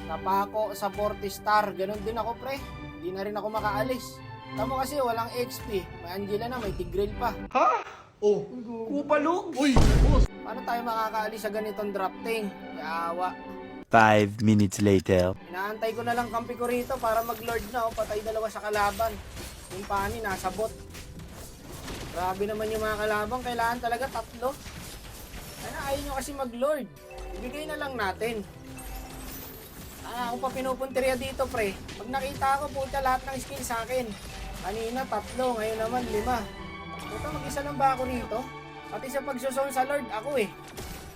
Napako sa 40 star. Ganon din ako, pre. Hindi na rin ako makaalis. Tamo kasi walang XP. May Angela na, may Tigreal pa. Ha? Oh, kupalo? Uy, boss. Paano tayo makakaalis sa ganitong drafting? Yawa. 5 minutes later. Inaantay ko na lang kampi ko rito para mag-lord na. Patay dalawa sa kalaban. Yung pani nasa bot. Grabe naman yung mga kalabang. Kailangan talaga tatlo. Ano, ayaw nyo kasi mag-lord. Ibigay na lang natin. Ako pa pinupunteriya dito, pre. Pag nakita ko, puta lahat ng skill sa akin. Kanina, 3. Ngayon naman, 5. Puta, mag-isa lang ba ako rito? Pati sa pagsusong sa Lord, ako eh.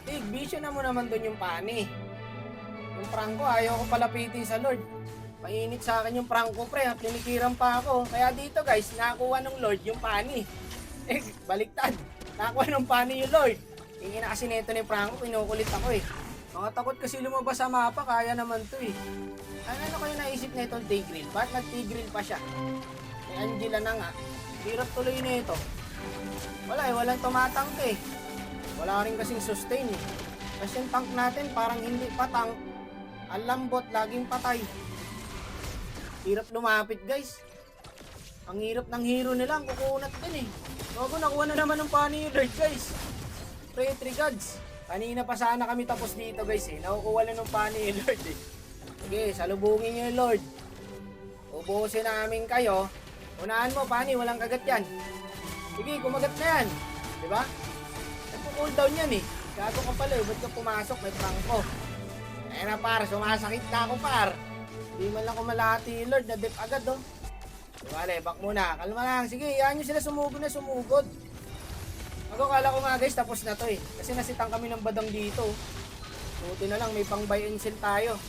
Tig, vision na mo naman doon yung pani. Yung Franco, ayaw ko palapitin sa Lord. Mainit sa akin yung Franco, pre. Pinikiran pa ako. Kaya dito, guys, nakakuha ng Lord yung pani. Baliktad. Nakakuha ng pani yung Lord. Hingin na kasi neto ni Franco, pinukulit ako eh. Mga takot kasi lumabas sa mapa, kaya naman to eh. Ano kayo naisip na itong Tigreal? Ba't nag-Tigreal pa siya? May Angela na nga. Hirap tuloy na ito. Wala eh, walang tumatangk eh. Wala rin kasing sustain eh. Kasi yung tank natin parang hindi pa tank. Ang lambot, laging patay. Hirap lumapit guys. Ang hirap ng hero nila, ang kukunat din eh. Bago nakuha na naman ng pani yung Lord guys. Three gods. Kanina pa sana kami tapos dito guys eh. Nakukuha lang ng pani yung Lord eh. Sige, salubungin nyo yung Lord. Ubusin namin kayo. Unahan mo, pani, walang kagat yan. Sige, kumagat na yan. Diba? Nagpo-cooldown yan eh. Gago ka pala eh. Ba't ka pumasok? May Franco. Ayan na par, sumasakit na ako par. Hindi man lang kumalati yung Lord. Na-dep agad oh. Wale, back muna. Kalma lang. Sige, yan nyo sila sumugod na sumugod. Ako kala ko nga guys, tapos na to eh. Kasi nasitang kami ng badang dito. Buti na lang, may pang buy and sell tayo.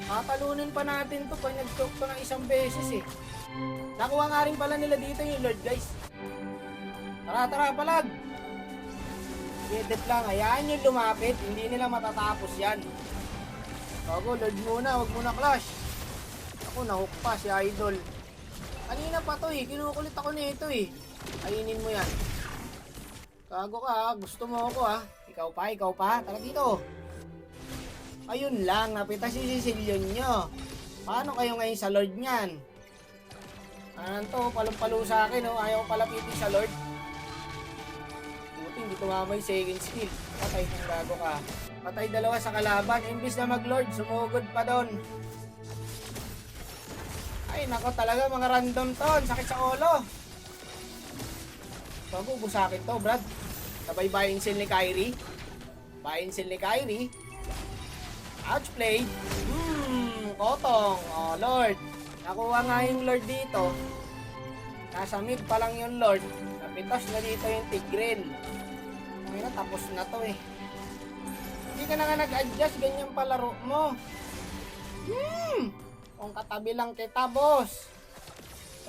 Katalunin pa natin to pag nag-choke to ng isang beses eh. Nakuha nga rin pala nila dito yung Lord guys. Tara, palag! Edit lang, hayaan yung lumapit. Hindi nila matatapos yan. Bago, Lord muna, wag muna clash. Ako, nahook pa si Idol. Kanina pa to eh, kinukulit ako nito eh. Kainin mo yan. Gago ka, gusto mo ako ha. Ikaw pa. Tara dito. Ayun lang, napita si Sicilian nyo. Paano kayo ngayon sa Lord niyan? Ano to, palong-palo sa akin oh. Ayaw palapitin sa Lord. Buti hindi tumama yung second skill. Patay ng gago ka. Patay dalawa sa kalaban. Imbis na mag-Lord, sumugod pa doon. Ay nako talaga mga random to. Sakit sa ulo. Bago, busakin to, Brad. Sabay buy and sell ni Kyrie. Buy and sell ni Kyrie. Outplay. Kotong. Oh, Lord. Nakuha nga yung Lord dito. Nasa mid pa lang yung Lord. Napitos na dito yung Tigreal. Ngayon, tapos na to eh. Hindi ka na nga nag-adjust. Ganyan palaro mo. Kung katabi lang kita, boss.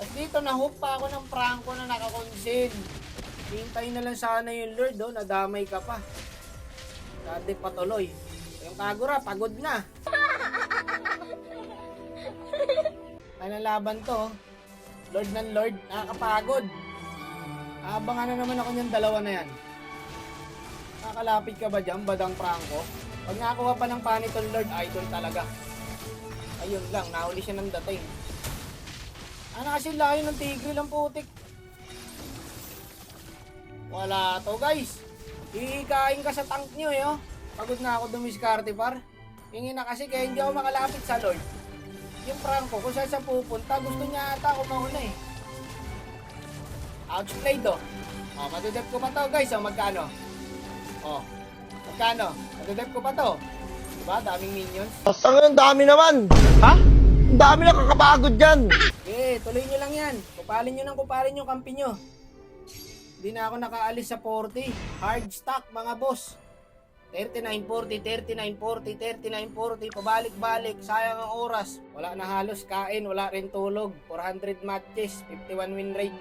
Tapos dito, nahook pa ako ng Franco na nakakonsil. Hintay na lang sana yung Lord, oh. Nadamay ka pa. Dati patuloy. Yung Kagura, pagod na. Ano laban to? Lord ng Lord, nakakapagod. Abangan na naman ako niyang dalawa na yan. Nakakalapit ka ba dyan, Badang Franco? Pag nakakuha pa ng panitong Lord, idol talaga. Ayun lang, nahuli siya ng dating. Ano kasi layo ng Tigreal ang putik. Wala to guys. Hihikain ka sa tank nyo eh oh. Pagod na ako dumiskarte par. Hingin na kasi kaya hindi ako makalapit sa Lord. Yung Franco kung saan siya pupunta, gusto niya ata ako mauna eh. Outplayed oh. Oh, madudep ko pa to guys oh, magkano? Oh, magkano? Madudep ko pa to. Diba? Daming minions. Ang dami naman. Ha? Ang dami na kakapagod dyan. Okay, tuloy nyo lang yan. Kupalin yung kampi nyo. Hindi na ako nakaalis sa 40. Hard stock mga boss. 39-40, 39-40, 39-40. Pabalik-balik. Sayang ang oras. Wala na halos kain. Wala rin tulog. 400 matches. 51 win rate.